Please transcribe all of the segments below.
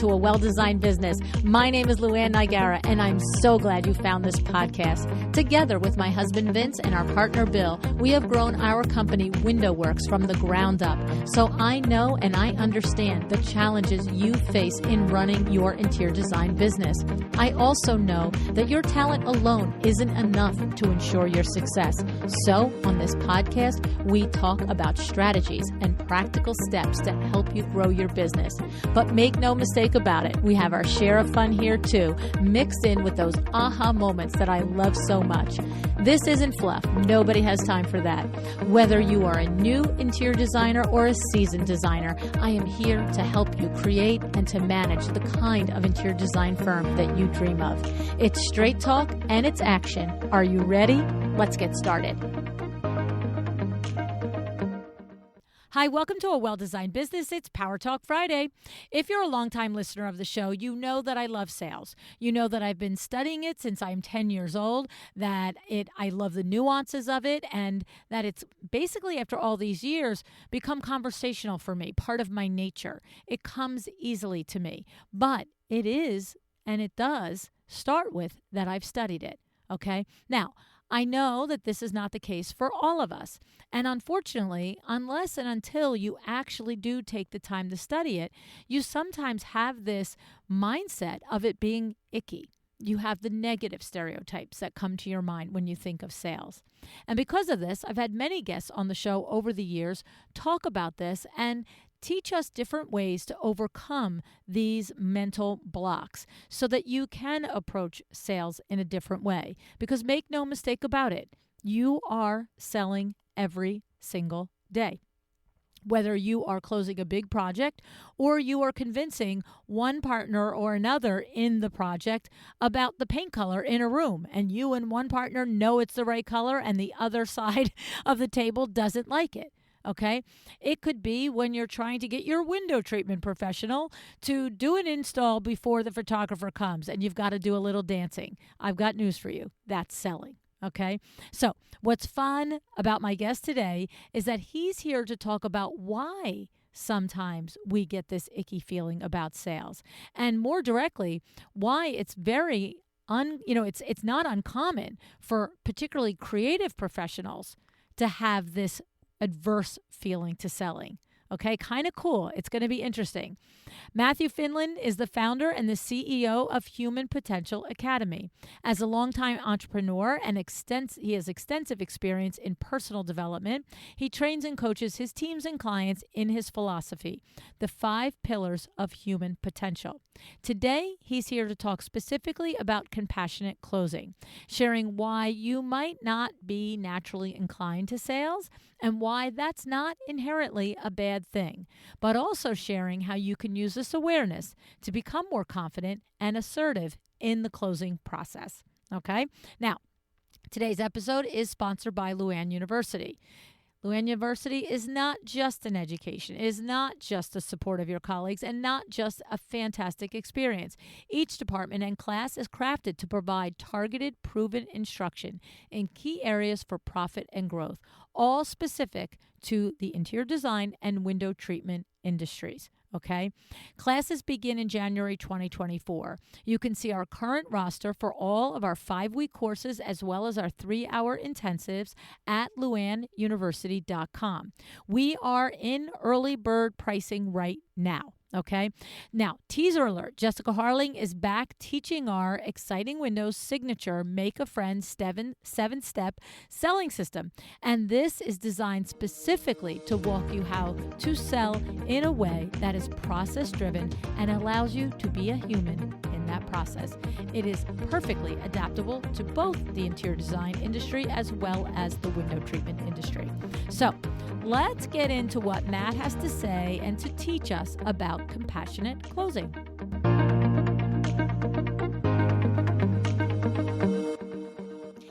to A Well-Designed Business. My name is LuAnn and I'm so glad you found this podcast. Together with my husband Vince and our partner Bill, we have grown our company WindowWorks from the ground up. So I know and I understand the challenges you face in running your interior design business. I also know that your talent alone isn't enough to ensure your success. So on this podcast, we talk about strategies and practical steps to help you grow your business. But make no mistake about it, we have our share of fun here too, mixed in with those aha moments that I love so much. This isn't fluff. Nobody has time for that. Whether you are a new interior designer or a seasoned designer, I am here to help you create and to manage the kind of interior design firm that you dream of. It's straight talk and it's action. Are you ready? Let's get started. Hi, welcome to A Well-Designed Business. It's Power Talk Friday. If you're a longtime listener of the show, you know that I love sales. You know that I've been studying it since I'm 10 years old, that I love the nuances of it, and that it's basically, after all these years, become conversational for me, part of my nature. It comes easily to me, but it is, and it does, start with that I've studied it, okay? Now, I know that this is not the case for all of us. And unfortunately, unless and until you actually do take the time to study it, you sometimes have this mindset of it being icky. You have the negative stereotypes that come to your mind when you think of sales. And because of this, I've had many guests on the show over the years talk about this and teach us different ways to overcome these mental blocks so that you can approach sales in a different way. Because make no mistake about it, you are selling every single day. Whether you are closing a big project or you are convincing one partner or another in the project about the paint color in a room, and you and one partner know it's the right color and the other side of the table doesn't like it. Okay, it could be when you're trying to get your window treatment professional to do an install before the photographer comes and you've got to do a little dancing. I've got news for you. That's selling. Okay, so what's fun about my guest today is that he's here to talk about why sometimes we get this icky feeling about sales, and more directly, why it's very it's not uncommon for particularly creative professionals to have this adverse feeling to selling. Okay, kind of cool. It's going to be interesting. Matthew Finlin is the founder and the CEO of Human Potential Academy. As a longtime entrepreneur and he has extensive experience in personal development, he trains and coaches his teams and clients in his philosophy, the 5 pillars of human potential. Today, he's here to talk specifically about compassionate closing, sharing why you might not be naturally inclined to sales and why that's not inherently a bad thing, but also sharing how you can use this awareness to become more confident and assertive in the closing process. Okay? Now, today's episode is sponsored by LuAnn University. LuAnn University is not just an education, is not just the support of your colleagues, and not just a fantastic experience. Each department and class is crafted to provide targeted, proven instruction in key areas for profit and growth, all specific to the interior design and window treatment industries. Okay. Classes begin in January 2024. You can see our current roster for all of our 5-week courses as well as our 3-hour intensives at LuAnnUniversity.com. We are in early bird pricing right now. Okay. Now, teaser alert. Jessica Harling is back teaching our exciting Windows signature Make a Friend 7-step selling system. And this is designed specifically to walk you how to sell in a way that is process driven and allows you to be a human in that process. It is perfectly adaptable to both the interior design industry as well as the window treatment industry. So let's get into what Matt has to say and to teach us about compassionate closing.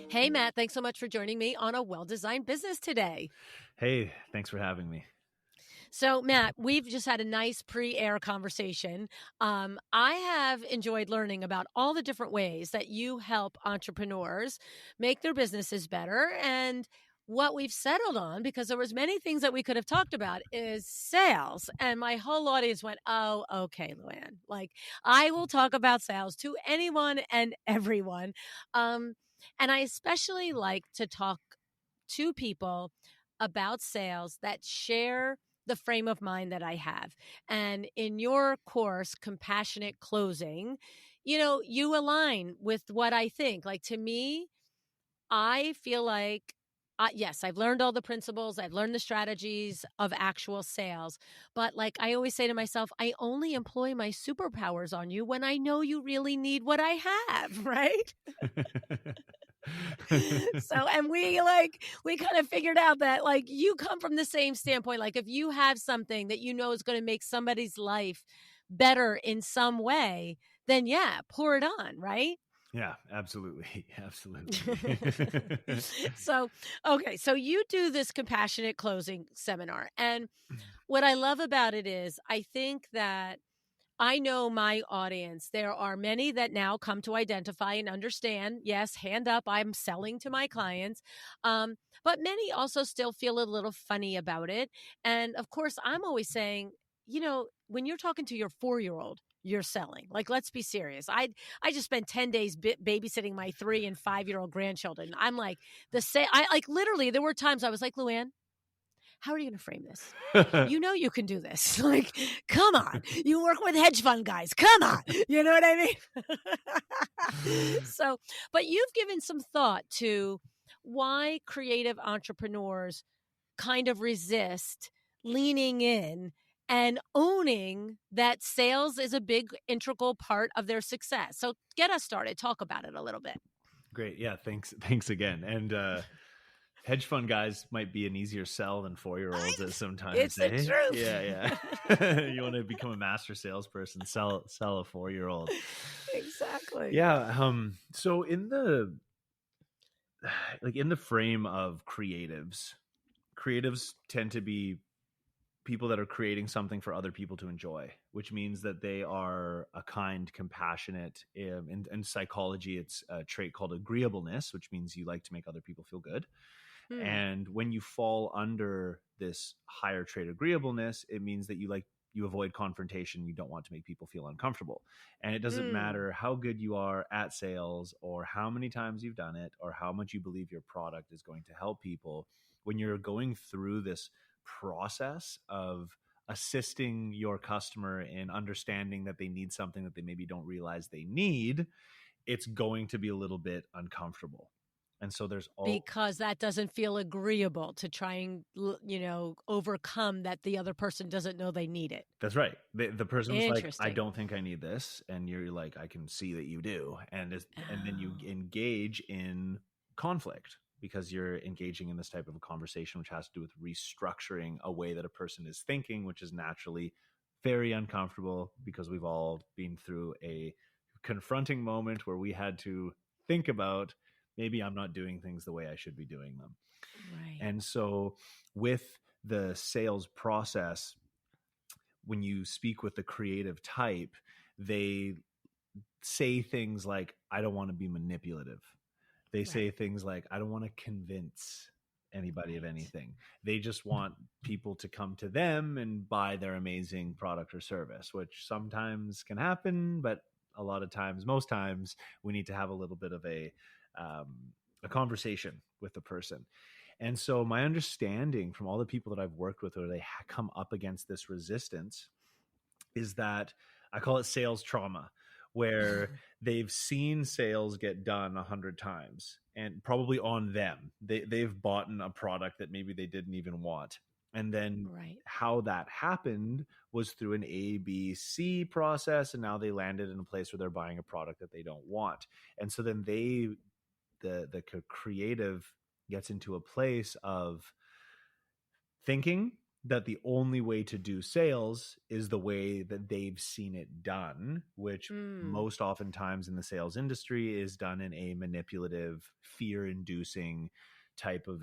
Hey, Matt, thanks so much for joining me on A Well-Designed Business today. Hey, thanks for having me. So, Matt, we've just had a nice pre-air conversation. I have enjoyed learning about all the different ways that you help entrepreneurs make their businesses better. And what we've settled on, because there was many things that we could have talked about, is sales. And my whole audience went, oh, okay, LuAnn, like I will talk about sales to anyone and everyone. And I especially like to talk to people about sales that share the frame of mind that I have. And in your course, Compassionate Closing, you align with what I think. Like, to me, I feel like, yes, I've learned all the principles, I've learned the strategies of actual sales. But like I always say to myself, I only employ my superpowers on you when I know you really need what I have, right? So, and we kind of figured out that like you come from the same standpoint. Like, if you have something that you know is going to make somebody's life better in some way, then yeah, pour it on, right? Yeah, absolutely. Absolutely. So, okay. So you do this compassionate closing seminar. And what I love about it is I think that I know my audience. There are many that now come to identify and understand. Yes, hand up, I'm selling to my clients. But many also still feel a little funny about it. And of course, I'm always saying, when you're talking to your 4-year-old, you're selling. Like, let's be serious. I just spent 10 days babysitting my 3 and 5-year-old grandchildren. I'm like I like literally there were times I was like, LuAnn, how are you going to frame this? You can do this. Like, come on. You work with hedge fund guys. Come on. You know what I mean? So, but you've given some thought to why creative entrepreneurs kind of resist leaning in and owning that sales is a big integral part of their success. So get us started. Talk about it a little bit. Great. Yeah. Thanks again. And hedge fund guys might be an easier sell than 4-year-olds at sometimes. It's the truth. Yeah. You want to become a master salesperson, sell a 4-year-old. Exactly. Yeah. So in the frame of creatives tend to be people that are creating something for other people to enjoy, which means that they are a kind, compassionate, in psychology, it's a trait called agreeableness, which means you like to make other people feel good. And when you fall under this higher trait agreeableness, it means that you avoid confrontation. You don't want to make people feel uncomfortable. And it doesn't matter how good you are at sales or how many times you've done it or how much you believe your product is going to help people. When you're going through this process of assisting your customer in understanding that they need something that they maybe don't realize they need, it's going to be a little bit uncomfortable. And so there's because that doesn't feel agreeable to try and, overcome that the other person doesn't know they need it. That's right. The person's like, I don't think I need this. And you're like, I can see that you do. And then you engage in conflict because you're engaging in this type of a conversation, which has to do with restructuring a way that a person is thinking, which is naturally very uncomfortable because we've all been through a confronting moment where we had to think about, maybe I'm not doing things the way I should be doing them. Right. And so with the sales process, when you speak with the creative type, they say things like, I don't want to be manipulative. They say things like, I don't want to convince anybody of anything. They just want people to come to them and buy their amazing product or service, which sometimes can happen, but a lot of times, most times, we need to have a little bit of a conversation with the person. And so my understanding from all the people that I've worked with where they come up against this resistance is that I call it sales trauma, where they've seen sales get done 100 times and probably on them. They've bought a product that maybe they didn't even want. And then how that happened was through an A, B, C process. And now they landed in a place where they're buying a product that they don't want. And so then the creative gets into a place of thinking that the only way to do sales is the way that they've seen it done, which most oftentimes in the sales industry is done in a manipulative, fear-inducing type of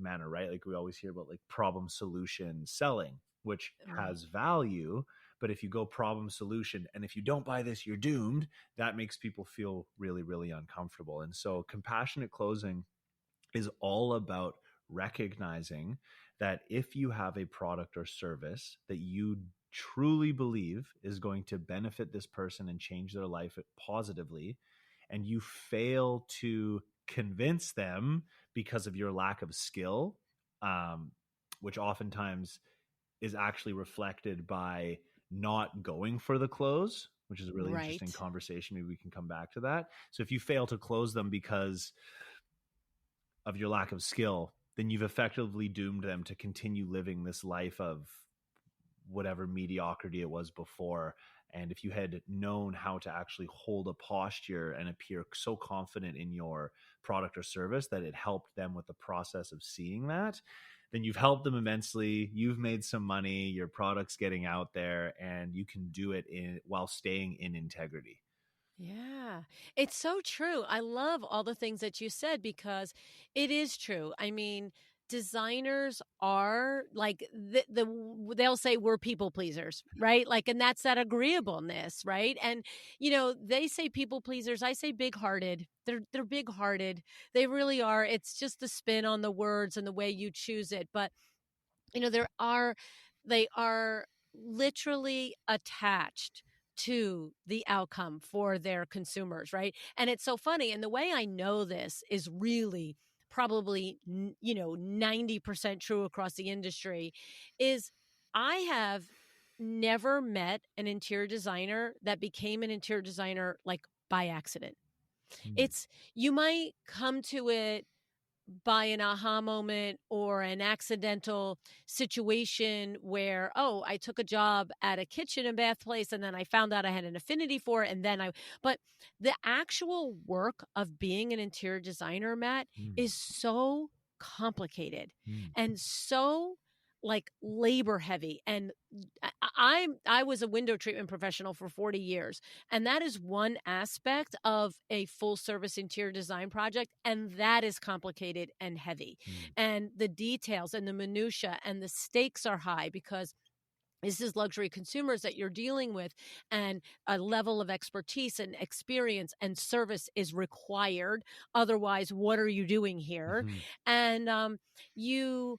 manner, right? Like we always hear about like problem solution selling, which has value. But if you go problem solution, and if you don't buy this, you're doomed, that makes people feel really, really uncomfortable. And so compassionate closing is all about recognizing that if you have a product or service that you truly believe is going to benefit this person and change their life positively, and you fail to convince them because of your lack of skill, which oftentimes is actually reflected by not going for the close, which is a really interesting Right. conversation. Maybe we can come back to that. So if you fail to close them because of your lack of skill, then you've effectively doomed them to continue living this life of whatever mediocrity it was before. And if you had known how to actually hold a posture and appear so confident in your product or service that it helped them with the process of seeing that, then you've helped them immensely. You've made some money, your product's getting out there, and you can do it while staying in integrity. Yeah, it's so true. I love all the things that you said because it is true. I mean, designers are like they'll say we're people pleasers, right? Like, and that's that agreeableness, right? And they say people pleasers. I say big hearted. They're big hearted. They really are. It's just the spin on the words and the way you choose it. But they are literally attached to the outcome for their consumers, right? And it's so funny. And the way I know this is really probably 90% true across the industry is I have never met an interior designer that became an interior designer like by accident. It's you might come to it by an aha moment or an accidental situation where, oh, I took a job at a kitchen and bath place and then I found out I had an affinity for it. But the actual work of being an interior designer, Matt, is so complicated and so like labor heavy. And I was a window treatment professional for 40 years. And that is one aspect of a full service interior design project. And that is complicated and heavy. And the details and the minutia and the stakes are high because this is luxury consumers that you're dealing with, and a level of expertise and experience and service is required. Otherwise, what are you doing here? And you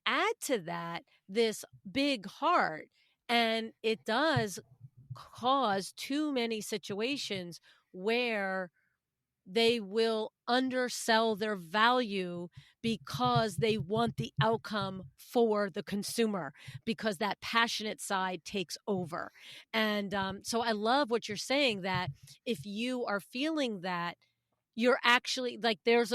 add to that this big heart, and it does cause too many situations where they will undersell their value because they want the outcome for the consumer, because that passionate side takes over. And so I love what you're saying, that if you are feeling that, you're actually there's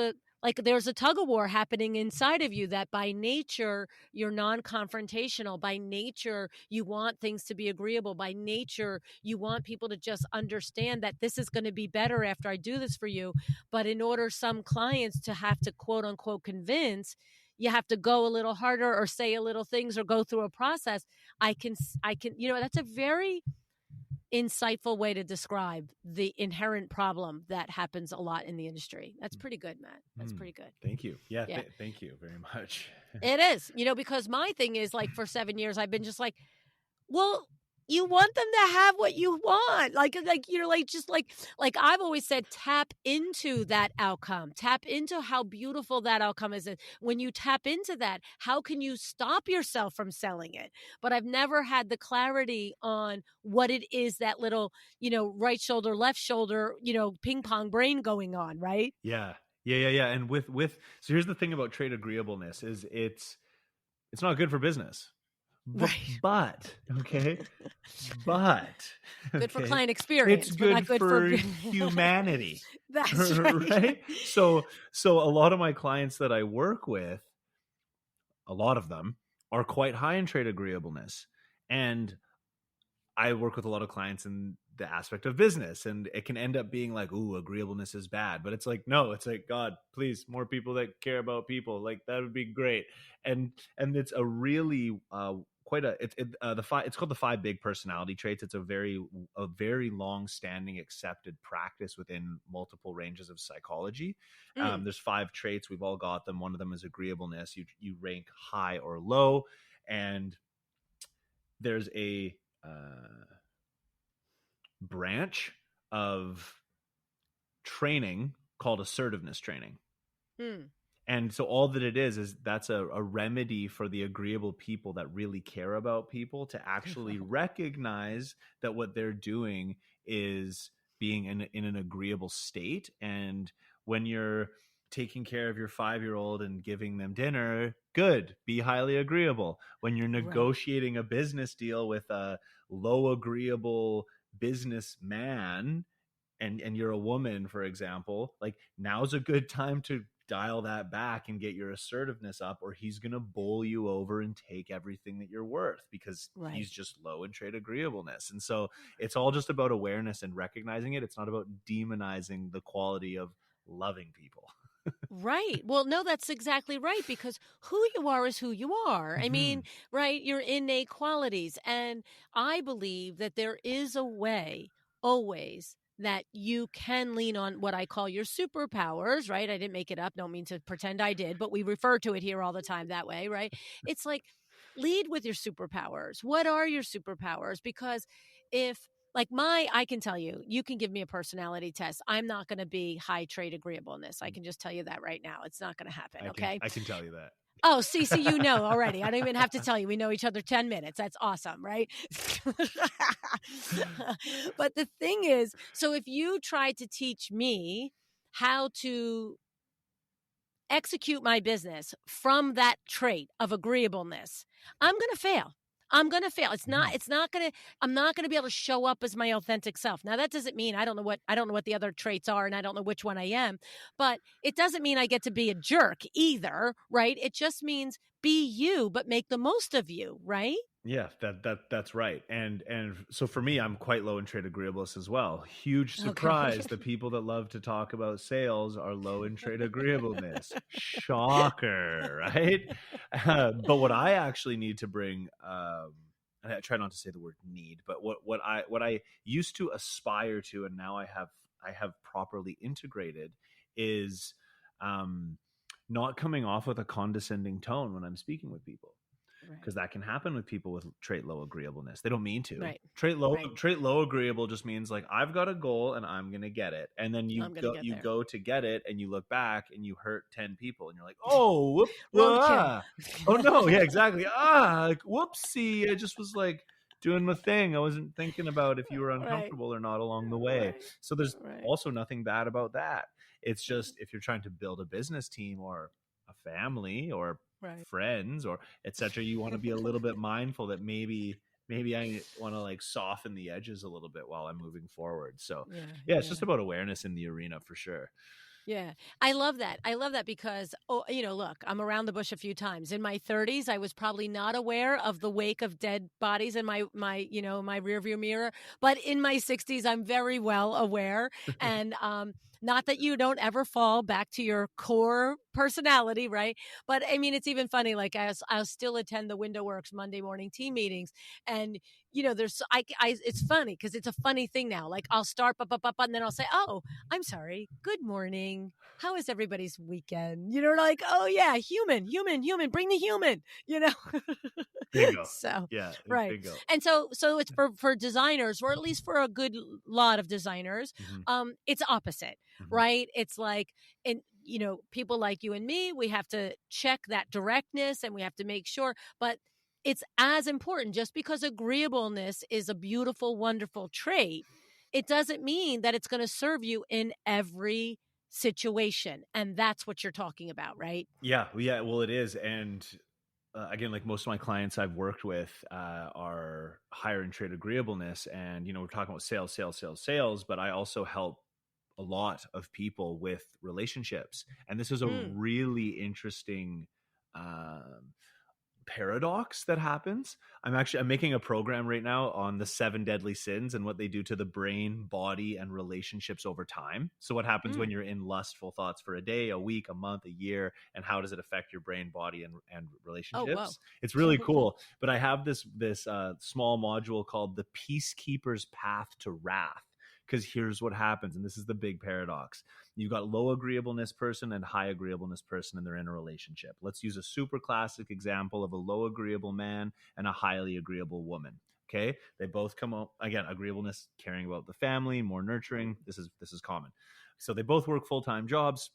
a tug of war happening inside of you, that by nature you're non-confrontational, by nature you want things to be agreeable, by nature you want people to just understand that this is going to be better after I do this for you. But in order some clients to have to quote unquote convince, you have to go a little harder or say a little things or go through a process. I can that's a very insightful way to describe the inherent problem that happens a lot in the industry. That's pretty good, Matt. That's pretty good. Thank you. Yeah. Thank you very much. It is, because my thing is like for 7 years, I've been just like, well, you want them to have what you want. Like I've always said, tap into that outcome, tap into how beautiful that outcome is. And when you tap into that, how can you stop yourself from selling it? But I've never had the clarity on what it is, that little, right shoulder, left shoulder, ping pong brain going on. Right. Yeah. And with so here's the thing about trade agreeableness is it's not good for business. But good for client experience. It's good for humanity. That's right. So a lot of my clients that I work with, a lot of them are quite high in trade agreeableness. And I work with a lot of clients in the aspect of business, and it can end up being like, ooh, agreeableness is bad. But it's like, no, it's like, God, please, more people that care about people. Like, that would be great. And it's a really it's called the 5 big personality traits. It's a very long standing accepted practice within multiple ranges of psychology. There's 5 traits. We've all got them. One of them is agreeableness. You rank high or low. And there's a branch of training called assertiveness training. And so all that it is that's a remedy for the agreeable people that really care about people to actually recognize that what they're doing is being in an agreeable state. And when you're taking care of your 5-year-old and giving them dinner, good, be highly agreeable. When you're negotiating a business deal with a low agreeable businessman, and you're a woman, for example, like now's a good time to dial that back and get your assertiveness up, or he's going to bowl you over and take everything that you're worth because he's just low in trait agreeableness. And so it's all just about awareness and recognizing it. It's not about demonizing the quality of loving people. Right. Well, no, that's exactly right, because who you are is who you are. I mean, right, your innate qualities. And I believe that there is a way always that you can lean on what I call your superpowers, right? I didn't make it up. Don't mean to pretend I did, but we refer to it here all the time that way, right? It's like, lead with your superpowers. What are your superpowers? Because if I can tell you, you can give me a personality test. I'm not going to be high trait agreeableness. I can just tell you that right now. It's not going to happen. Okay. I can tell you that. Oh, see, you know already. I don't even have to tell you. We know each other 10 minutes. That's awesome, right? But the thing is, so if you try to teach me how to execute my business from that trait of agreeableness, I'm going to fail. I'm going to fail. I'm not going to be able to show up as my authentic self. Now, that doesn't mean I don't know what the other traits are, and I don't know which one I am, but it doesn't mean I get to be a jerk either, right? It just means be you, but make the most of you, right? Yeah, that's right. And so for me, I'm quite low in trait agreeableness as well. Huge surprise. Okay. The people that love to talk about sales are low in trait agreeableness. Shocker, right? But what I actually need to bring, and I try not to say the word need, but what I used to aspire to, and now I have properly integrated, is not coming off with a condescending tone when I'm speaking with people. Because that can happen with people with trait low agreeableness. They don't mean to. Right. Trait low agreeable just means like, I've got a goal and I'm going to get it. And then you go to get it and you look back and you hurt 10 people and you're like, oh, oh no. Yeah, exactly. Like, whoopsie. I just was like doing my thing. I wasn't thinking about if you were uncomfortable or not along the way. So there's also nothing bad about that. It's just, if you're trying to build a business team or a family or friends or etc., you want to be a little bit mindful that maybe I want to like soften the edges a little bit while I'm moving forward. So it's just about awareness in the arena for sure. Yeah. I love that. Because, look, I'm around the bush a few times. In my 30s, I was probably not aware of the wake of dead bodies in my rearview mirror. But in my 60s, I'm very well aware. And not that you don't ever fall back to your core personality, right? But I mean, it's even funny. Like I'll still attend the Window Works Monday morning team meetings, and it's funny because it's a funny thing now. Like I'll start, and then I'll say, "Oh, I'm sorry. Good morning. How is everybody's weekend?" Like, "Oh yeah, human. Bring the human." Bingo. So yeah, right. Bingo. And so it's for designers, or at least for a good lot of designers. It's opposite, right? It's like, and people like you and me, we have to check that directness and we have to make sure, but it's as important. Just because agreeableness is a beautiful, wonderful trait, it doesn't mean that it's going to serve you in every situation. And that's what you're talking about, right? Yeah. Well, it is. And again, like most of my clients I've worked with are higher in trait agreeableness. And, we're talking about sales, but I also help a lot of people with relationships. And this is a really interesting paradox that happens. I'm making a program right now on the 7 deadly sins and what they do to the brain, body, and relationships over time. So what happens when you're in lustful thoughts for a day, a week, a month, a year, and how does it affect your brain, body, and relationships? Oh, wow. It's really cool. But I have this small module called the Peacekeeper's Path to Wrath. Because here's what happens, and this is the big paradox. You've got low agreeableness person and high agreeableness person, and they're in a relationship. Let's use a super classic example of a low agreeable man and a highly agreeable woman. Okay, they both come out, again, agreeableness, caring about the family, more nurturing. This is common. So they both work full-time jobs.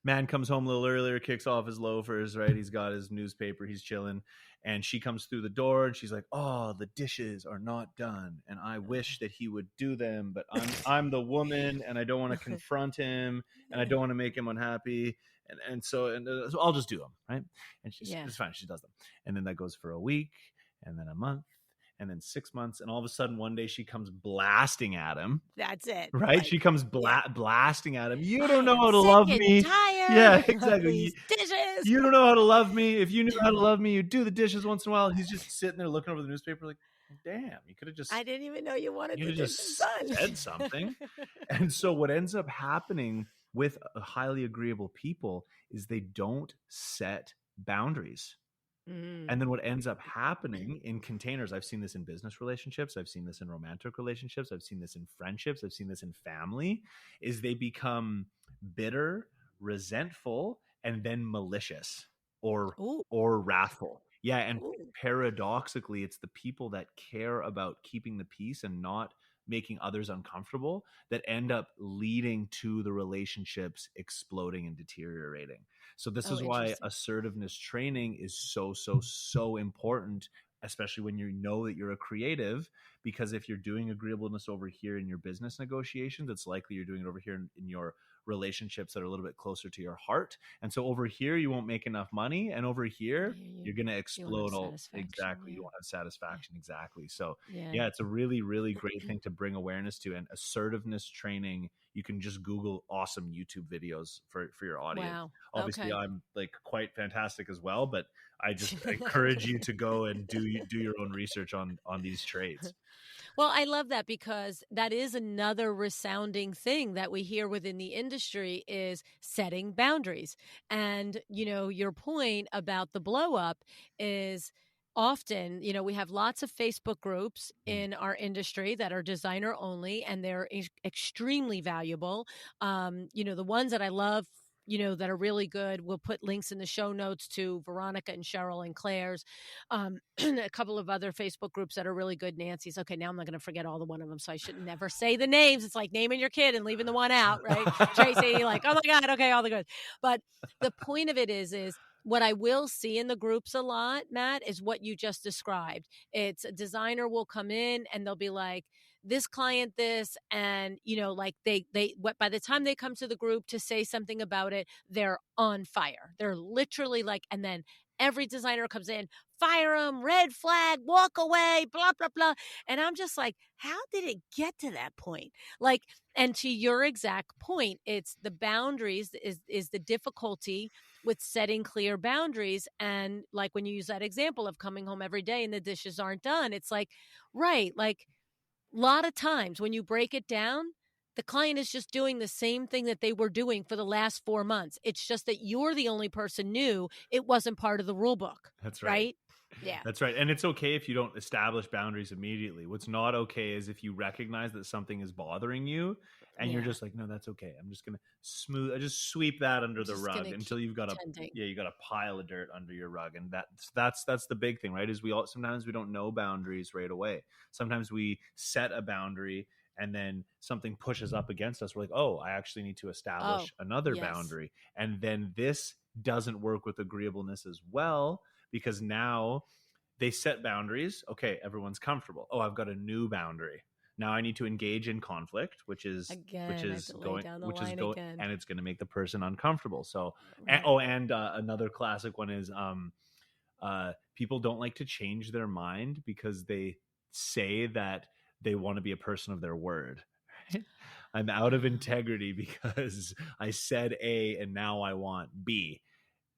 Man comes home a little earlier, kicks off his loafers, right? He's got his newspaper, he's chilling. And she comes through the door and she's like, "Oh, the dishes are not done. And I wish that he would do them, but I'm the woman and I don't want to confront him and I don't want to make him unhappy. So I'll just do them." Right. And it's fine. She does them. And then that goes for a week and then a month and then 6 months. And all of a sudden, one day she comes blasting at him. That's it. Right? Like, she comes blasting at him. "You don't know how to love me." Tired Yeah, exactly. Dishes. "You don't know how to love me. If you knew how to love me, you'd do the dishes once in a while." He's just sitting there looking over the newspaper like, damn, you could have just... I didn't even know you wanted to just done. said something. And so what ends up happening with highly agreeable people is they don't set boundaries. And then what ends up happening in containers, I've seen this in business relationships, I've seen this in romantic relationships, I've seen this in friendships, I've seen this in family, is they become bitter, resentful, and then malicious or wrathful. Yeah, and paradoxically, it's the people that care about keeping the peace and not making others uncomfortable that end up leading to the relationships exploding and deteriorating. So this is why assertiveness training is so important, especially when you know that you're a creative, because if you're doing agreeableness over here in your business negotiations, it's likely you're doing it over here in your relationships that are a little bit closer to your heart. And so over here, you won't make enough money. And over here, you're going to explode all. Exactly. You won't have satisfaction. Exactly. So yeah, it's a really, really great thing to bring awareness to. And assertiveness training, you can just Google awesome YouTube videos for your audience. Wow. Obviously, I'm like quite fantastic as well, but I just encourage you to go and do your own research on these traits. Well, I love that because that is another resounding thing that we hear within the industry is setting boundaries. And, your point about the blow up is often, we have lots of Facebook groups in our industry that are designer only, and they're extremely valuable. The ones that I love, that are really good. We'll put links in the show notes to Veronica and Cheryl and Claire's, a couple of other Facebook groups that are really good. Nancy's. Okay, now I'm not going to forget all the one of them, so I should never say the names. It's like naming your kid and leaving the one out, right? Tracy, like, oh my God, okay, all the good. But the point of it is what I will see in the groups a lot, Matt, is what you just described. It's a designer will come in and they'll be like, this client this, and like they by the time they come to the group to say something about it, they're on fire. They're literally like, and then every designer comes in, fire them, red flag, walk away, blah blah blah. And I'm just like, how did it get to that point? Like, and to your exact point, it's the boundaries is the difficulty with setting clear boundaries. And like when you use that example of coming home every day and the dishes aren't done, it's like, right, like a lot of times when you break it down, the client is just doing the same thing that they were doing for the last 4 months. It's just that you're the only person knew it wasn't part of the rule book. That's right. Right? Yeah. That's right. And it's okay if you don't establish boundaries immediately. What's not okay is if you recognize that something is bothering you and you're just like, no, that's okay. I'm just going to just sweep that under the rug until you've got you got a pile of dirt under your rug. And that's the big thing, right? Is sometimes we don't know boundaries right away. Sometimes we set a boundary and then something pushes up against us. We're like, oh, I actually need to establish another boundary. And then this doesn't work with agreeableness as well, because now they set boundaries. Okay, everyone's comfortable. Oh, I've got a new boundary. Now I need to engage in conflict, which is going, and it's going to make the person uncomfortable. So, another classic one is people don't like to change their mind because they say that they want to be a person of their word. I'm out of integrity because I said A and now I want B.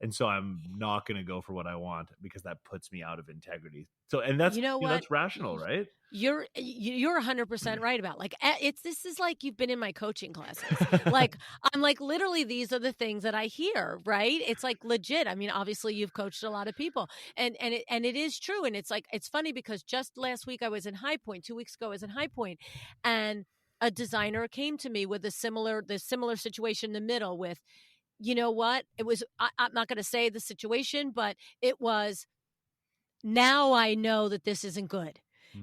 And so I'm not going to go for what I want because that puts me out of integrity. So, and that's, that's rational, right? You're 100% right about like, this is like, you've been in my coaching classes. Like, I'm like, literally, these are the things that I hear, right? It's like legit. I mean, obviously you've coached a lot of people and it is true. And it's like, it's funny because just last week I was in High Point, 2 weeks ago I was in High Point, and a designer came to me with the similar situation in the middle with, you know what? It was, I'm not going to say the situation, but it was, now I know that this isn't good.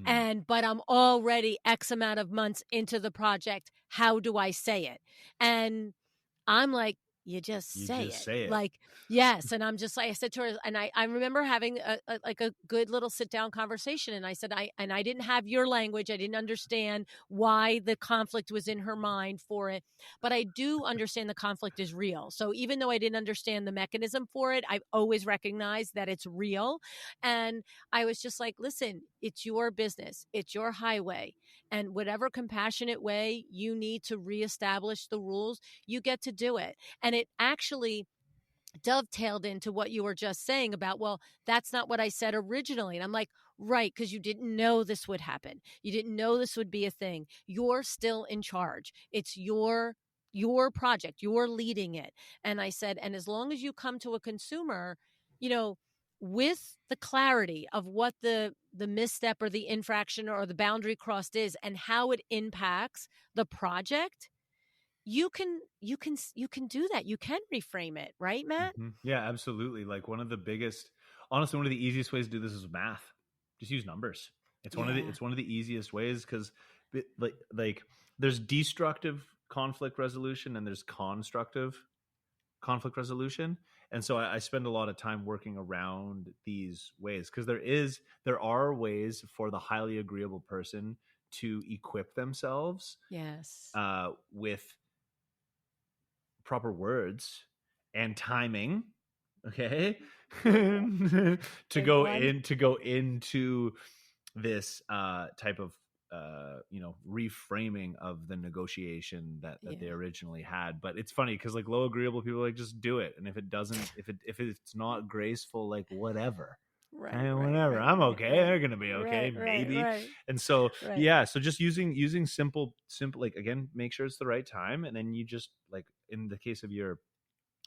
But I'm already X amount of months into the project. How do I say it? And I'm like, you just You say just it. say it. Like, yes. And I'm just like, I said to her, and I remember having a good little sit down conversation. And I said, I didn't have your language. I didn't understand why the conflict was in her mind for it, but I do understand the conflict is real. So even though I didn't understand the mechanism for it, I've always recognized that it's real. And I was just like, listen, it's your business. It's your highway. And whatever compassionate way you need to reestablish the rules, you get to do it. And it actually dovetailed into what you were just saying about, well, that's not what I said originally. And I'm like, right, because you didn't know this would happen. You didn't know this would be a thing. You're still in charge. It's your project. You're leading it. And I said, and as long as you come to a consumer, you know, with the clarity of what the misstep or the infraction or the boundary crossed is and how it impacts the project, you can do that. You can reframe it, right, Matt? Yeah, absolutely. Like honestly, one of the easiest ways to do this is math. Just use numbers. It's Yeah. one of the easiest ways because like there's destructive conflict resolution and there's constructive conflict resolution. And so I spend a lot of time working around these ways because there are ways for the highly agreeable person to equip themselves Yes. with proper words and timing, okay, to Big go one. into this type of reframing of the negotiation that they Yeah. originally had. But it's funny because like low agreeable people are like, just do it, and if it's not graceful, like whatever. Right, Whatever, I'm okay, they're gonna be okay, maybe. right. And so Right. yeah, so just using simple, like, again, make sure it's the right time, and then you just, like, in the case of your,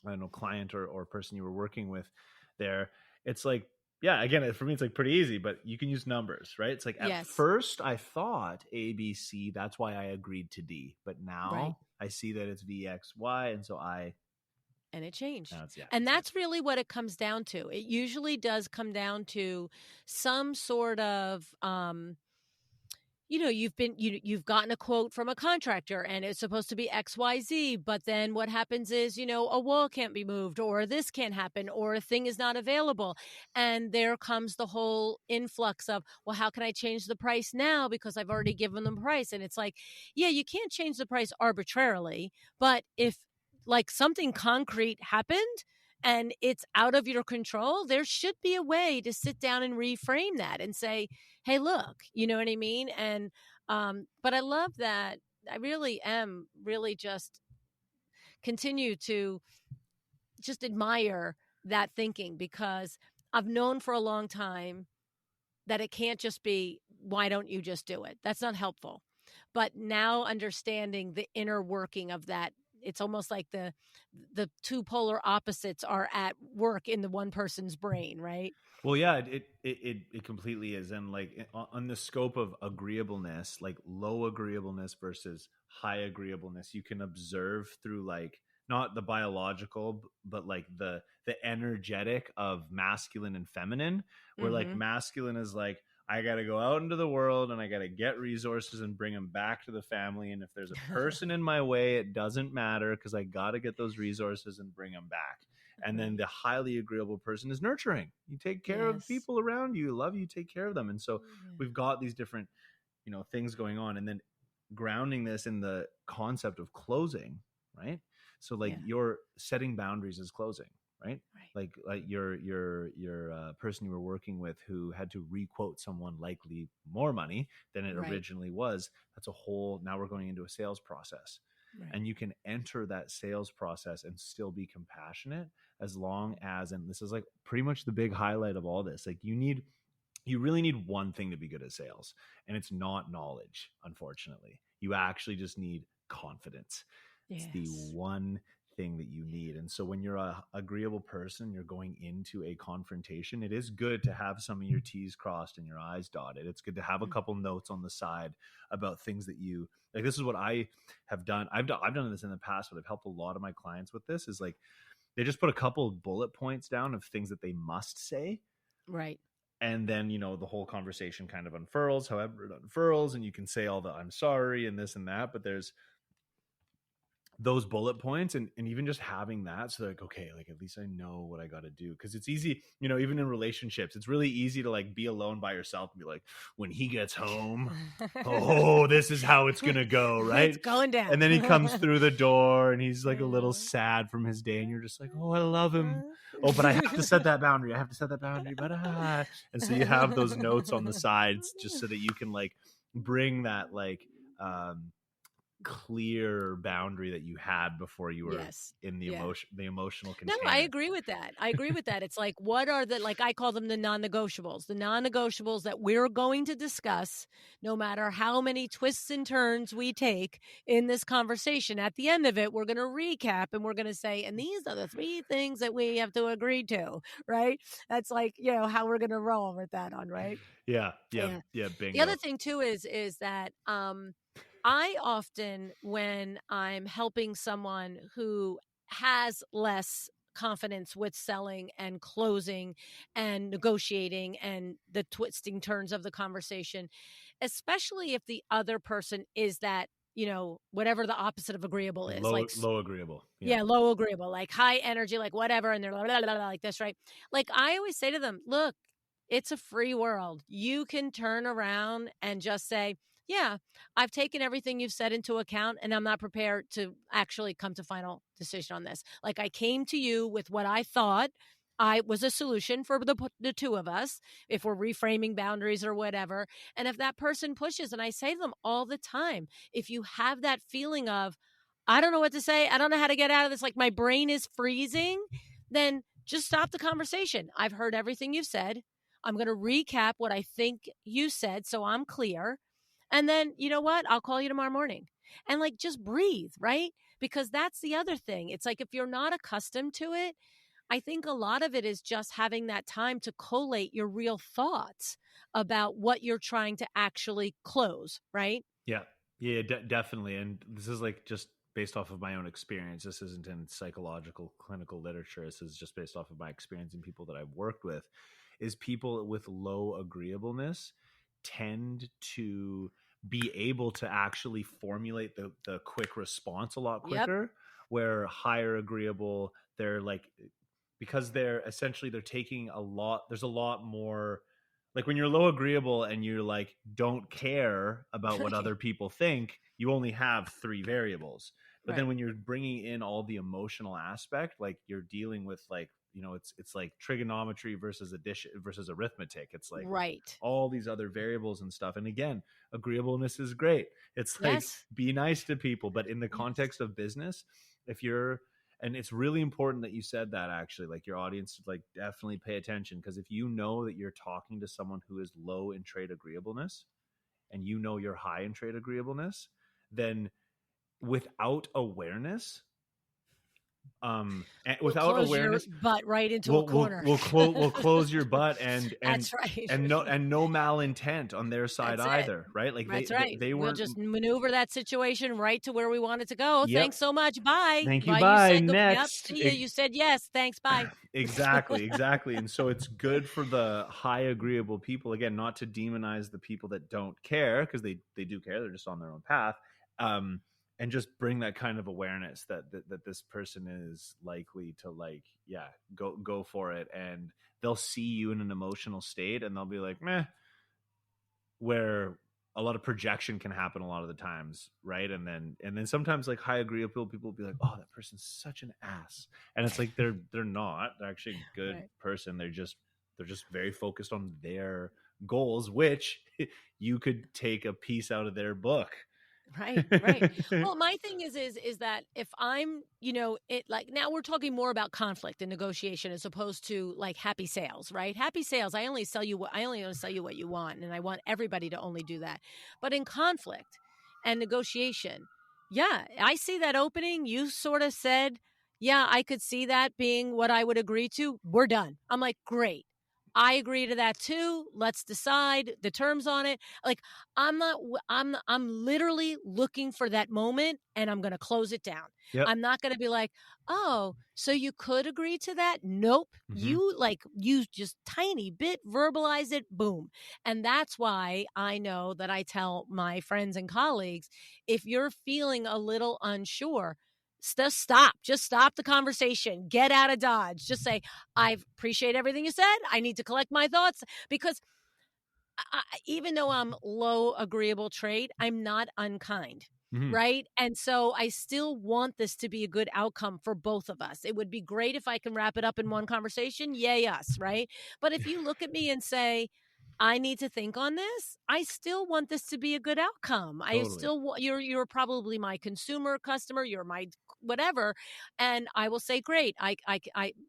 I don't know, client or person you were working with there, it's like, yeah, again, for me it's like pretty easy, but you can use numbers, right? It's like, at Yes. first I thought ABC, that's why I agreed to D, but now Right. I see that it's VXY, and so And it changed. yeah, And that's really what it comes down to. It usually does come down to some sort of you've gotten a quote from a contractor and it's supposed to be XYZ, but then what happens is, a wall can't be moved or this can't happen or a thing is not available. And there comes the whole influx of, well, how can I change the price now? Because I've already given them price. And it's like, yeah, you can't change the price arbitrarily, but if like something concrete happened and it's out of your control, there should be a way to sit down and reframe that and say, hey, look, you know what I mean? And, but I love that. I really am really just continue to just admire that thinking because I've known for a long time that it can't just be, why don't you just do it? That's not helpful. But now understanding the inner working of that, it's almost like the two polar opposites are at work in the one person's brain, right? Well, yeah, it completely is. And like on the scope of agreeableness, like low agreeableness versus high agreeableness, you can observe through, like, not the biological, but like the energetic of masculine and feminine, where like masculine is like, I got to go out into the world and I got to get resources and bring them back to the family. And if there's a person in my way, it doesn't matter because I got to get those resources and bring them back. And then the highly agreeable person is nurturing. You take care of people around you, love you, take care of them. And so we've got these different, things going on. And then grounding this in the concept of closing, right? So like you're setting boundaries is closing, right? Like your person you were working with who had to requote someone likely more money than it originally was. That's a whole, now we're going into a sales process. And you can enter that sales process and still be compassionate as long as, and this is like pretty much the big highlight of all this, like you really need one thing to be good at sales, and it's not knowledge. Unfortunately, you actually just need confidence. It's the one thing that you need. And so when you're a agreeable person, you're going into a confrontation, it is good to have some of your T's crossed and your I's dotted. It's good to have a couple notes on the side about things that you like. This is what I have done. I've done this in the past, but I've helped a lot of my clients with this, is like, they just put a couple of bullet points down of things that they must say. Right. And then, the whole conversation kind of unfurls, however it unfurls, and you can say all the I'm sorry and this and that, but there's those bullet points, and even just having that, so like, okay, like at least I know what I got to do. Because it's easy, even in relationships, it's really easy to like be alone by yourself and be like, when he gets home, oh, this is how it's gonna go, right? It's going down. And then he comes through the door and he's like a little sad from his day, and you're just like, oh, I love him. Oh, but I have to set that boundary. But and so you have those notes on the sides just so that you can like bring that like clear boundary that you had before you were in the emotional container. No, I agree with that. It's like, what are like I call them the non-negotiables. The non-negotiables that we're going to discuss, no matter how many twists and turns we take in this conversation. At the end of it, we're going to recap and we're going to say, and these are the 3 things that we have to agree to, right? That's like, how we're going to roll with that on, right? Yeah. Bingo. The other thing too is that I often, when I'm helping someone who has less confidence with selling and closing and negotiating and the twisting turns of the conversation, especially if the other person is that, whatever the opposite of agreeable is, low agreeable. Yeah, low agreeable, like high energy, like whatever. And they're like this, right? Like I always say to them, look, it's a free world. You can turn around and just say, yeah, I've taken everything you've said into account, and I'm not prepared to actually come to final decision on this. Like I came to you with what I thought I was a solution for the 2 of us, if we're reframing boundaries or whatever. And if that person pushes, and I say to them all the time, if you have that feeling of, I don't know what to say, I don't know how to get out of this, like my brain is freezing, then just stop the conversation. I've heard everything you've said. I'm going to recap what I think you said so I'm clear. And then, you know what? I'll call you tomorrow morning. And like, just breathe, right? Because that's the other thing. It's like, if you're not accustomed to it, I think a lot of it is just having that time to collate your real thoughts about what you're trying to actually close, right? Yeah, definitely. And this is like just based off of my own experience. This isn't in psychological clinical literature. This is just based off of my experience and people that I've worked with, is people with low agreeableness tend to be able to actually formulate the quick response a lot quicker. Where higher agreeable, they're like, because they're taking there's a lot more, like when you're low agreeable and you're like, don't care about what other people think, you only have 3 variables. But then when you're bringing in all the emotional aspect, like you're dealing with like, it's like trigonometry versus addition versus arithmetic. It's like all these other variables and stuff. And again, agreeableness is great. It's like, be nice to people. But in the context of business, and it's really important that you said that, actually, like your audience, like definitely pay attention. Because if you know that you're talking to someone who is low in trait agreeableness and you're high in trait agreeableness, then without awareness, without awareness, your butt right into a corner. We'll close your butt, and that's right. and no malintent on their side either, right? Like they we'll just maneuver that situation right to where we want it to go. Thanks so much. Bye. Thank you. Bye. Next. You said yes. Thanks. Bye. Exactly. And so it's good for the high agreeable people, again, not to demonize the people that don't care, because they do care. They're just on their own path. And just bring that kind of awareness that this person is likely to go for it, and they'll see you in an emotional state and they'll be like, meh, where a lot of projection can happen a lot of the times, right? And then sometimes like high agreeable people will be like, oh, that person's such an ass, and it's like they're not. They're actually a good person. They're just very focused on their goals, which you could take a piece out of their book. Right. Well, my thing is that if I'm, like now we're talking more about conflict and negotiation as opposed to like happy sales, right? Happy sales, I only want to sell you what you want, and I want everybody to only do that. But in conflict and negotiation, I see that opening. You sort of said, I could see that being what I would agree to. We're done. I'm like, great. I agree to that too. Let's decide the terms on it. Like I'm literally looking for that moment, and I'm going to close it down. Yep. I'm not going to be like, oh, so you could agree to that? Nope. Mm-hmm. You just tiny bit verbalize it. Boom. And that's why I know that I tell my friends and colleagues, if you're feeling a little unsure, Just stop the conversation. Get out of Dodge. Just say, I appreciate everything you said. I need to collect my thoughts, because even though I'm low agreeable trait, I'm not unkind. Right. And so I still want this to be a good outcome for both of us. It would be great if I can wrap it up in one conversation. Yay, us. Right. But if you look at me and say, I need to think on this, I still want this to be a good outcome. Totally. I still want, you're probably my consumer customer, you're my whatever. And I will say, great. I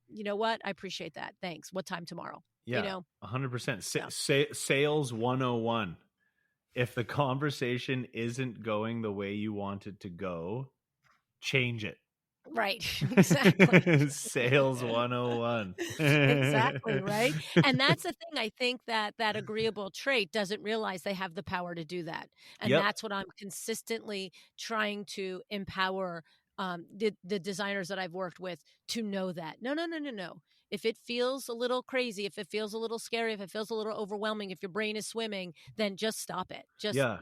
you know what? I appreciate that. Thanks. What time tomorrow? Yeah, you know, 100%. Sales 101. If the conversation isn't going the way you want it to go, change it. Right. Exactly. Sales 101. Exactly. Right. And that's the thing. I think that agreeable trait doesn't realize they have the power to do that. And that's what I'm consistently trying to empower the designers that I've worked with to know that. No. If it feels a little crazy, if it feels a little scary, if it feels a little overwhelming, if your brain is swimming, then just stop it.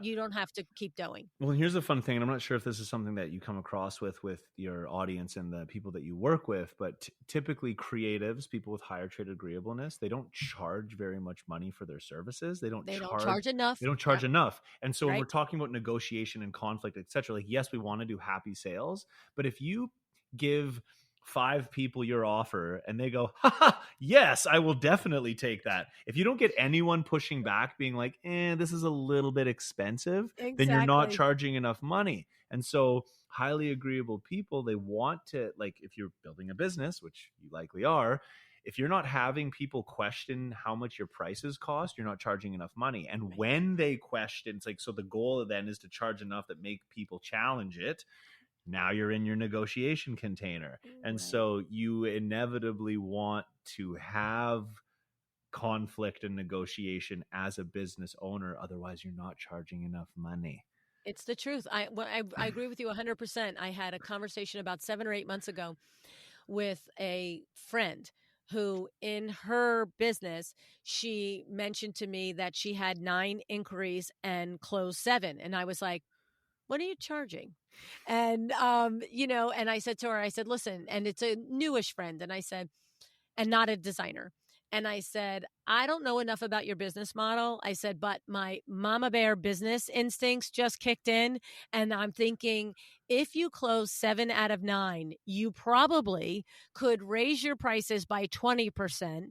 You don't have to keep going. Well, and here's the fun thing, and I'm not sure if this is something that you come across with your audience and the people that you work with, but typically creatives, people with higher trait agreeableness, they don't charge very much money for their services. They don't charge enough. They don't charge enough. And so when we're talking about negotiation and conflict, et cetera, like, yes, we want to do happy sales, but if you give 5 people your offer and they go, yes, I will definitely take that. If you don't get anyone pushing back being like, this is a little bit expensive, then you're not charging enough money. And so highly agreeable people, they want to, like, if you're building a business, which you likely are, if you're not having people question how much your prices cost, you're not charging enough money. And when they question, it's like, so the goal then is to charge enough that make people challenge it. Now you're in your negotiation container. And so you inevitably want to have conflict and negotiation as a business owner. Otherwise, you're not charging enough money. It's the truth. I agree with you 100%. I had a conversation about 7 or 8 months ago with a friend who, in her business, she mentioned to me that she had 9 inquiries and closed 7. And I was like, what are you charging? And, and I said to her, I said, listen, and it's a newish friend. And I said, and not a designer. And I said, I don't know enough about your business model. I said, but my mama bear business instincts just kicked in. And I'm thinking, if you close 7 out of 9, you probably could raise your prices by 20%.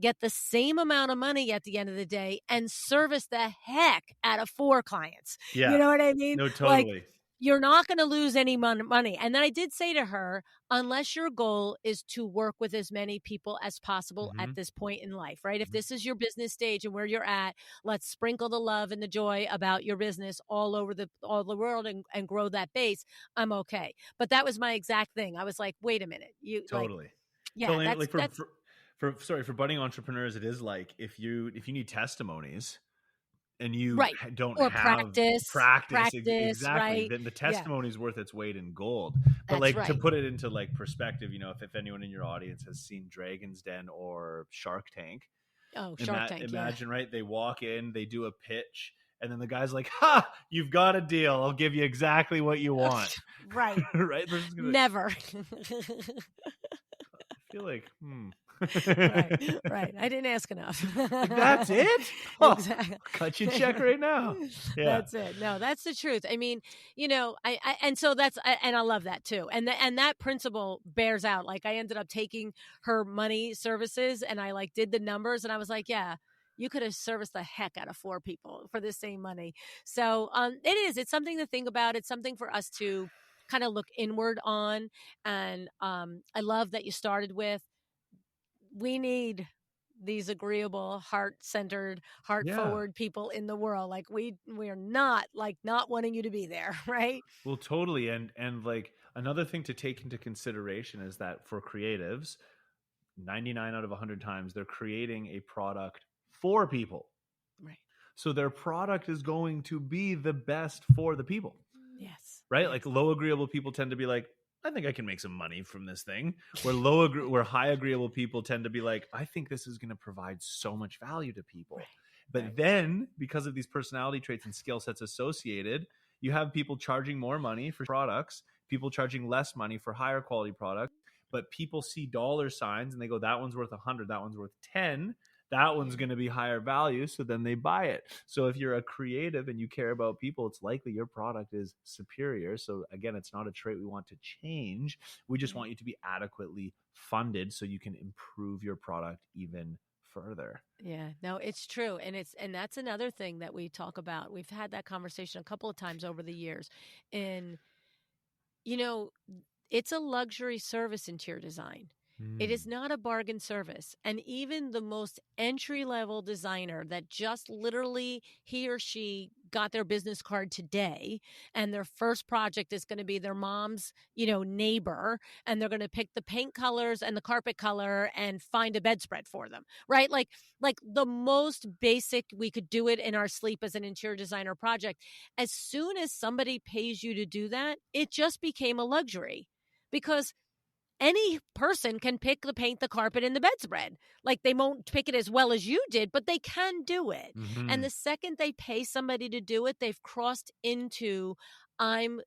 Get the same amount of money at the end of the day and service the heck out of 4 clients. Yeah. You know what I mean? No, totally. Like, you're not going to lose any money. And then I did say to her, unless your goal is to work with as many people as possible at this point in life, right? If this is your business stage and where you're at, let's sprinkle the love and the joy about your business all over the world and grow that base. I'm okay. But that was my exact thing. I was like, wait a minute. You totally. Like, yeah, so for budding entrepreneurs, it is like if you need testimonies and you don't have practice, exactly, right? Then the testimony is worth its weight in gold. But to put it into like perspective, if anyone in your audience has seen Dragon's Den or Shark Tank, imagine, right? They walk in, they do a pitch, and then the guy's like, you've got a deal. I'll give you exactly what you want. Right. Right. Never. I feel like, Right. I didn't ask enough. That's it? Exactly. Cut your check right now. Yeah. That's it. No, that's the truth. I mean, and so and I love that too. And that principle bears out. Like, I ended up taking her money services and I did the numbers and I was like, yeah, you could have serviced the heck out of 4 people for the same money. So it's something to think about. It's something for us to kind of look inward on. And I love that you started with, we need these agreeable, heart-centered, heart-forward people in the world. Like, we're not wanting you to be there, right? Well, totally. And another thing to take into consideration is that for creatives, 99 out of 100 times, they're creating a product for people. Right. So their product is going to be the best for the people. Yes. Right? Yes. Like, low agreeable people tend to be like, I think I can make some money from this thing. Where high agreeable people tend to be like, I think this is going to provide so much value to people. Right. But then, because of these personality traits and skill sets associated, you have people charging more money for products people charging less money for higher quality products, but people see dollar signs and they go, that one's worth 100, that one's worth 10. That one's going to be higher value. So then they buy it. So if you're a creative and you care about people, it's likely your product is superior. So again, it's not a trait we want to change. We just want you to be adequately funded so you can improve your product even further. Yeah, no, it's true. And that's another thing that we talk about. We've had that conversation a couple of times over the years. And, it's a luxury service, interior design. It is not a bargain service. And even the most entry-level designer that just literally he or she got their business card today and their first project is going to be their mom's, neighbor, and they're going to pick the paint colors and the carpet color and find a bedspread for them, right? Like the most basic, we could do it in our sleep as an interior designer project. As soon as somebody pays you to do that, it just became a luxury because any person can pick the paint, the carpet, and the bedspread. Like they won't pick it as well as you did, but they can do it. Mm-hmm. And the second they pay somebody to do it, they've crossed into, I'm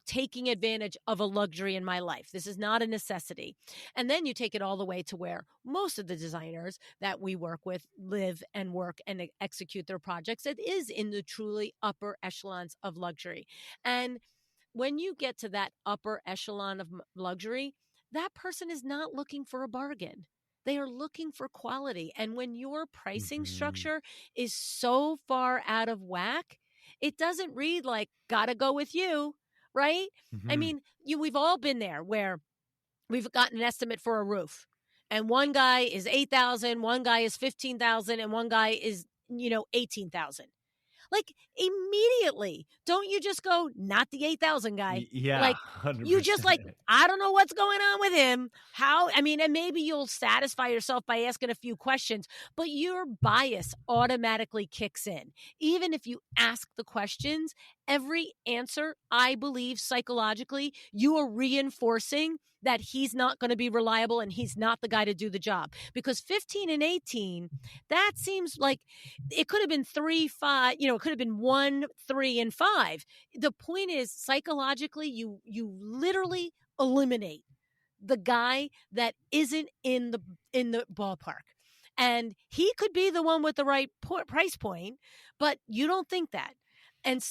taking advantage of a luxury in my life. This is not a necessity. And then you take it all the way to where most of the designers that we work with live and work and execute their projects. It is in the truly upper echelons of luxury. And when you get to that upper echelon of luxury, that person is not looking for a bargain. They are looking for quality. And when your pricing structure is so far out of whack, it doesn't read like, gotta go with you, right? I mean, we've all been there where we've gotten an estimate for a roof. And one guy is 8,000, one guy is 15,000, and one guy is, 18,000. Like immediately, don't you just go, not the 8,000 guy? Yeah, like 100%. You just I don't know what's going on with him. And maybe you'll satisfy yourself by asking a few questions, but your bias automatically kicks in. Even if you ask the questions, every answer, I believe psychologically, you are reinforcing that he's not going to be reliable and he's not the guy to do the job. Because 15 and 18, that seems like it could have been 3, 5, it could have been 1, 3, and 5. The point is psychologically, you literally eliminate the guy that isn't in the ballpark. And he could be the one with the right price point, but you don't think that. And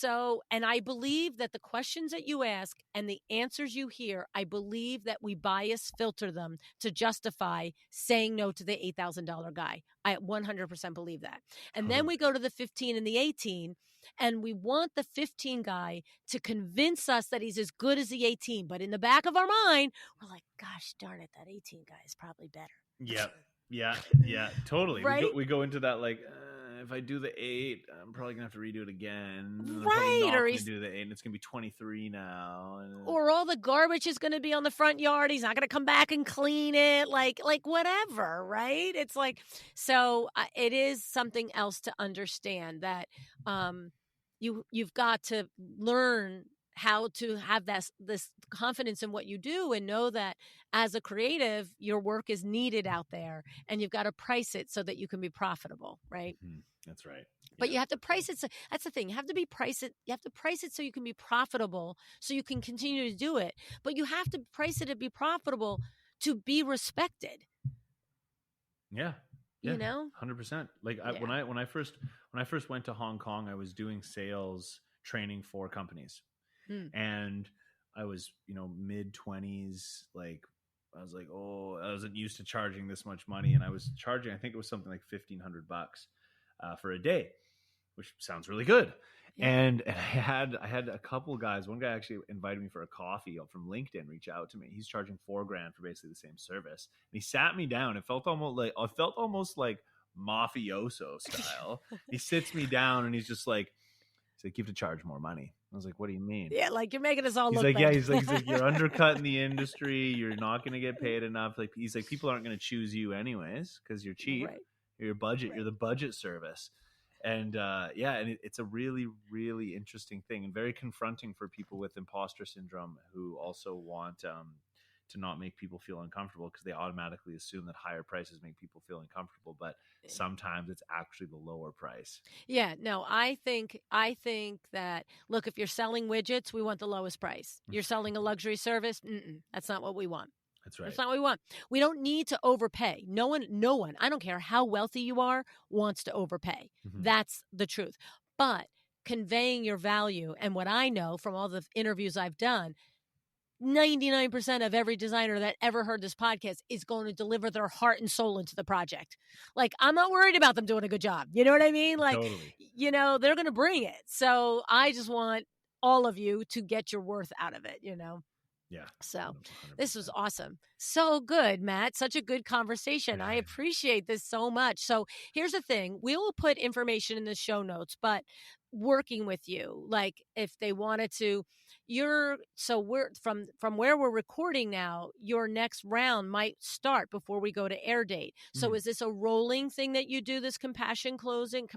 I believe that the questions that you ask and the answers you hear, I believe that we bias filter them to justify saying no to the $8,000 guy. I 100% believe that. And then we go to the 15 and the 18, and we want the 15 guy to convince us that he's as good as the 18. But in the back of our mind, we're like, gosh darn it, that 18 guy is probably better. Yeah, totally. Right? We go into that if I do the 8, I'm probably gonna have to redo it again. And right? I'm or he's do the 8, and it's gonna be 23 now. Or all the garbage is gonna be on the front yard. He's not gonna come back and clean it. Like whatever, right? It's like so. It is something else to understand that you've got to learn how to have this confidence in what you do and know that as a creative, your work is needed out there and you've got to price it so that you can be profitable, right? That's right. But you have to price it. So that's the thing. You have to price it so you can be profitable, so you can continue to do it. But you have to price it to be profitable to be respected. Yeah. 100%. When I first went to Hong Kong, I was doing sales training for companies. And I was, mid-20s, I was like, I wasn't used to charging this much money. And I was charging, I think it was something like $1,500 for a day, which sounds really good. Yeah. And I had a couple guys. One guy actually invited me for a coffee from LinkedIn, reach out to me. He's charging $4,000 for basically the same service. And he sat me down. It felt almost like mafioso style. He sits me down and he's like, you have to charge more money. I was like, what do you mean? Yeah, like you're making us all look bad. Yeah, he's like, you're undercutting the industry. You're not going to get paid enough. He's like, people aren't going to choose you anyways because you're cheap. Right. You're your budget. Right. You're the budget service. And and it's a really, really interesting thing and very confronting for people with imposter syndrome who also want to not make people feel uncomfortable, because they automatically assume that higher prices make people feel uncomfortable, but sometimes it's actually the lower price. Yeah, no, I think that, look, if you're selling widgets, we want the lowest price. You're selling a luxury service, that's not what we want. That's right. That's not what we want. We don't need to overpay. No one, I don't care how wealthy you are, wants to overpay. That's the truth. But conveying your value, and what I know from all the interviews I've done, 99% of every designer that ever heard this podcast is going to deliver their heart and soul into the project. Like, I'm not worried about them doing a good job. You know what I mean? Like, Totally. They're going to bring it. So I just want all of you to get your worth out of it, Yeah. So 100%. this was awesome. So good, Matt. Such a good conversation. I appreciate this so much. So here's the thing. We will put information in the show notes, but working with you, like if they wanted to, we're from where we're recording now, your next round might start before we go to air date. So is this a rolling thing that you do, this compassionate closing?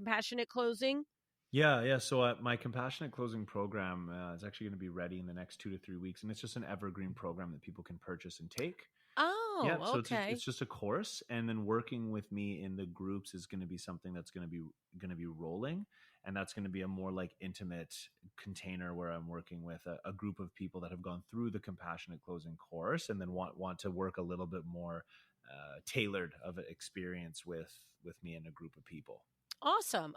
Yeah. So my compassionate closing program is actually going to be ready in the next 2 to 3 weeks, and it's just an evergreen program that people can purchase and take. Oh, yeah. So okay. it's just a course, and then working with me in the groups is going to be something that's going to be rolling, and that's going to be a more like intimate container where I'm working with a group of people that have gone through the compassionate closing course, and then want to work a little bit more tailored of an experience with me and a group of people. Awesome.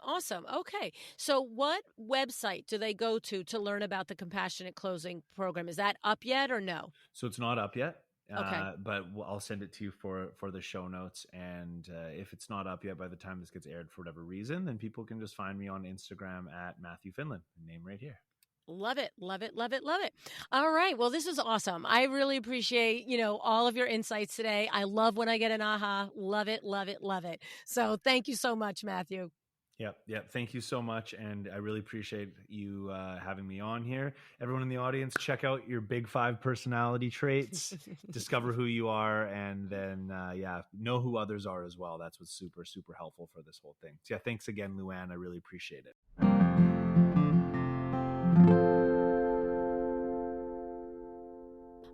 Okay. So what website do they go to learn about the compassionate closing program? Is that up yet or no? So it's not up yet. Okay. But I'll send it to you for the show notes. And if it's not up yet by the time this gets aired for whatever reason, then people can just find me on Instagram at Matthew Finlin, name right here. Love it. All right. Well, this is awesome. I really appreciate, all of your insights today. I love when I get an aha. Love it. So thank you so much, Matthew. Yep. Thank you so much. And I really appreciate you having me on here. Everyone in the audience, check out your big 5 personality traits, discover who you are, and then, know who others are as well. That's what's super, super helpful for this whole thing. So thanks again, LuAnn. I really appreciate it.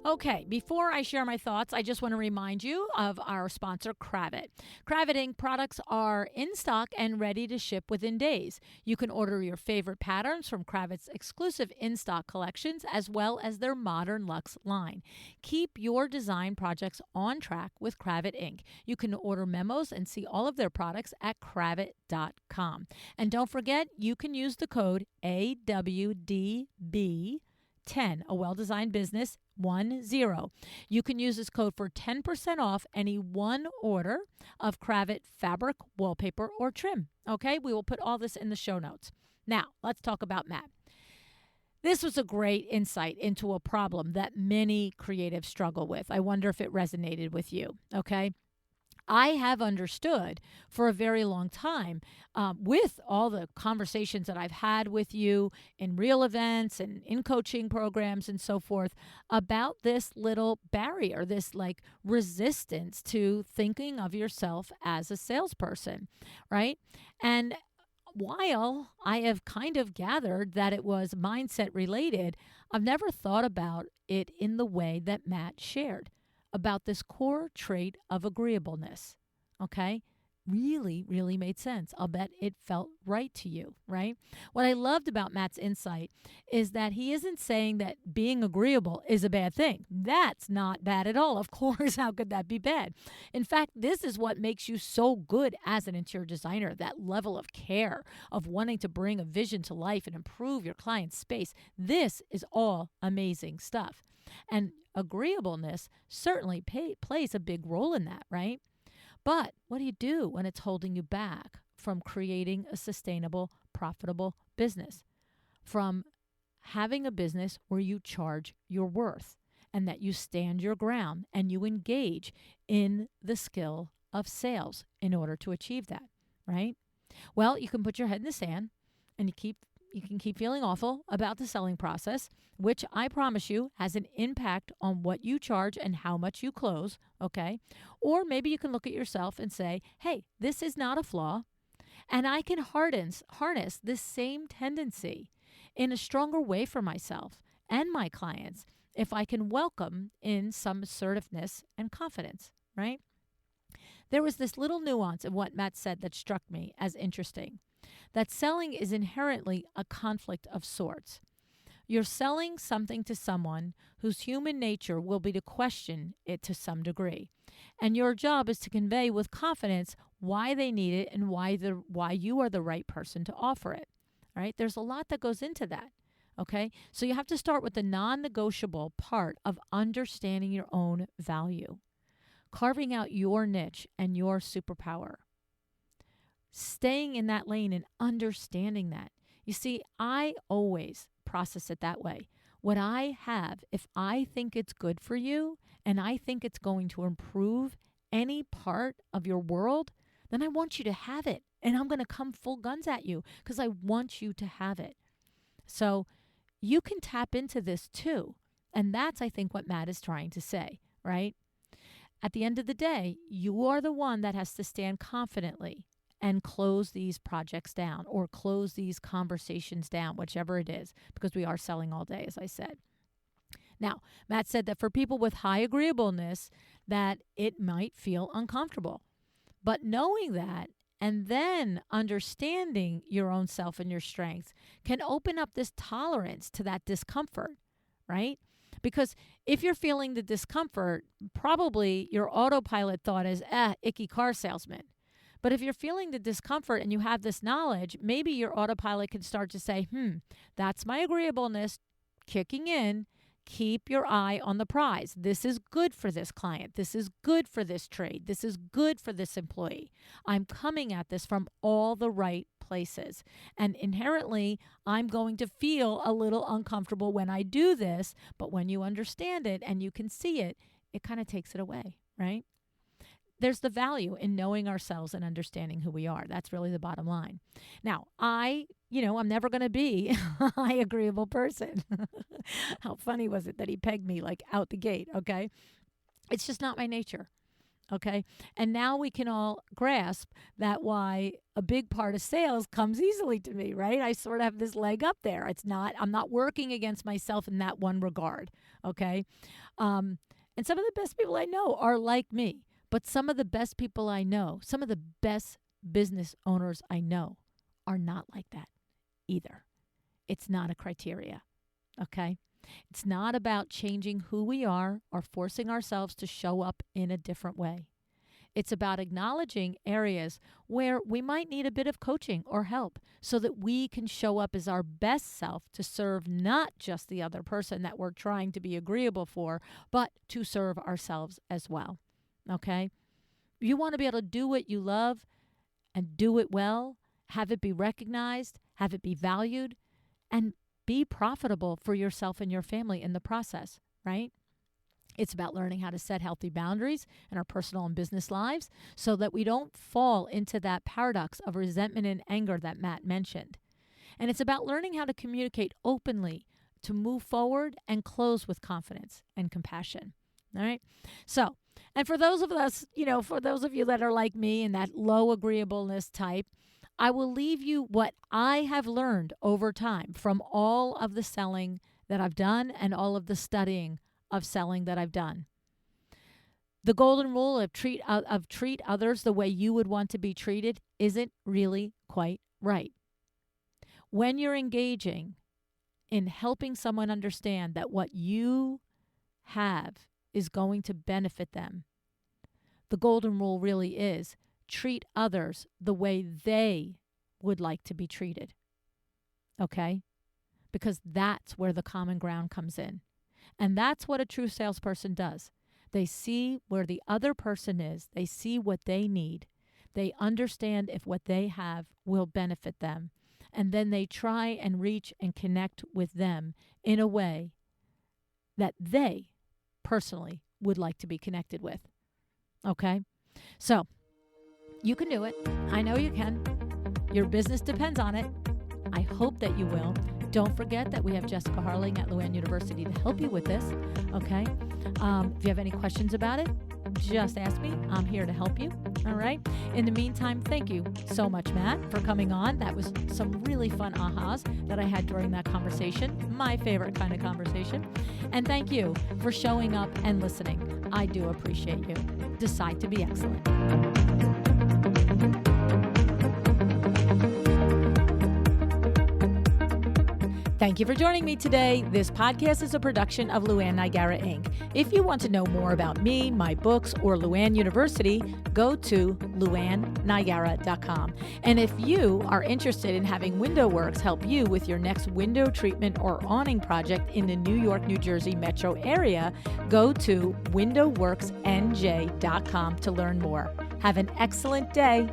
Okay, before I share my thoughts, I just want to remind you of our sponsor, Kravit. Kravit Inc. products are in stock and ready to ship within days. You can order your favorite patterns from Kravit's exclusive in-stock collections as well as their Modern Luxe line. Keep your design projects on track with Kravit Inc. You can order memos and see all of their products at kravit.com. And don't forget, you can use the code AWDB10, a well-designed business, 10. You can use this code for 10% off any one order of Kravit fabric, wallpaper, or trim. Okay, we will put all this in the show notes. Now, let's talk about Matt. This was a great insight into a problem that many creatives struggle with. I wonder if it resonated with you, okay? I have understood for a very long time with all the conversations that I've had with you in real events and in coaching programs and so forth about this little barrier, this like resistance to thinking of yourself as a salesperson, right? And while I have kind of gathered that it was mindset related, I've never thought about it in the way that Matt shared about this core trait of agreeableness, okay? Really, really made sense. I'll bet it felt right to you, right? What I loved about Matt's insight is that he isn't saying that being agreeable is a bad thing. That's not bad at all. Of course, how could that be bad? In fact, this is what makes you so good as an interior designer, that level of care, of wanting to bring a vision to life and improve your client's space. This is all amazing stuff. And agreeableness certainly plays a big role in that, right? But what do you do when it's holding you back from creating a sustainable, profitable business? From having a business where you charge your worth and that you stand your ground and you engage in the skill of sales in order to achieve that, right? Well, you can put your head in the sand and you can keep feeling awful about the selling process, which I promise you has an impact on what you charge and how much you close, okay? Or maybe you can look at yourself and say, hey, this is not a flaw, and I can harness this same tendency in a stronger way for myself and my clients if I can welcome in some assertiveness and confidence, right? There was this little nuance in what Matt said that struck me as interesting, that selling is inherently a conflict of sorts. You're selling something to someone whose human nature will be to question it to some degree. And your job is to convey with confidence why they need it and why you are the right person to offer it. All right? There's a lot that goes into that. Okay? So you have to start with the non-negotiable part of understanding your own value, carving out your niche and your superpower, staying in that lane and understanding that. You see, I always process it that way. What I have, if I think it's good for you and I think it's going to improve any part of your world, then I want you to have it. And I'm going to come full guns at you because I want you to have it. So you can tap into this too. And that's, I think, what Matt is trying to say, right? At the end of the day, you are the one that has to stand confidently and close these projects down or close these conversations down, whichever it is, because we are selling all day, as I said. Now, Matt said that for people with high agreeableness, that it might feel uncomfortable. But knowing that and then understanding your own self and your strengths can open up this tolerance to that discomfort, right? Because if you're feeling the discomfort, probably your autopilot thought is, icky car salesman. But if you're feeling the discomfort and you have this knowledge, maybe your autopilot can start to say, that's my agreeableness kicking in. Keep your eye on the prize. This is good for this client. This is good for this trade. This is good for this employee. I'm coming at this from all the right places. And inherently, I'm going to feel a little uncomfortable when I do this. But when you understand it and you can see it, it kind of takes it away, right? There's the value in knowing ourselves and understanding who we are. That's really the bottom line. Now, I'm never going to be a high agreeable person. How funny was it that he pegged me like out the gate, okay? It's just not my nature, okay? And now we can all grasp that why a big part of sales comes easily to me, right? I sort of have this leg up there. I'm not working against myself in that one regard, okay? And some of the best people I know are like me. But some of the best people I know, some of the best business owners I know are not like that either. It's not a criteria, okay? It's not about changing who we are or forcing ourselves to show up in a different way. It's about acknowledging areas where we might need a bit of coaching or help so that we can show up as our best self to serve not just the other person that we're trying to be agreeable for, but to serve ourselves as well. Okay? You want to be able to do what you love and do it well, have it be recognized, have it be valued, and be profitable for yourself and your family in the process, right? It's about learning how to set healthy boundaries in our personal and business lives so that we don't fall into that paradox of resentment and anger that Matt mentioned. And it's about learning how to communicate openly to move forward and close with confidence and compassion. All right? So, and for those of us, for those of you that are like me in that low agreeableness type, I will leave you what I have learned over time from all of the selling that I've done and all of the studying of selling that I've done. The golden rule of treat others the way you would want to be treated isn't really quite right. When you're engaging in helping someone understand that what you have is going to benefit them, the golden rule really is treat others the way they would like to be treated. Okay? Because that's where the common ground comes in. And that's what a true salesperson does. They see where the other person is. They see what they need. They understand if what they have will benefit them. And then they try and reach and connect with them in a way that they personally would like to be connected with. Okay? So, you can do it. I know you can. Your business depends on it. I hope that you will. Don't forget that we have Jessica Harling at LuAnn University to help you with this. Okay? If you have any questions about it, just ask me. I'm here to help you. All right. In the meantime, thank you so much, Matt, for coming on. That was some really fun ahas that I had during that conversation. My favorite kind of conversation. And thank you for showing up and listening. I do appreciate you. Decide to be excellent. Thank you for joining me today. This podcast is a production of LuAnn Niagara, Inc. If you want to know more about me, my books, or LuAnn University, go to LuAnnNiagara.com. And if you are interested in having WindowWorks help you with your next window treatment or awning project in the New York, New Jersey metro area, go to WindowWorksNJ.com to learn more. Have an excellent day.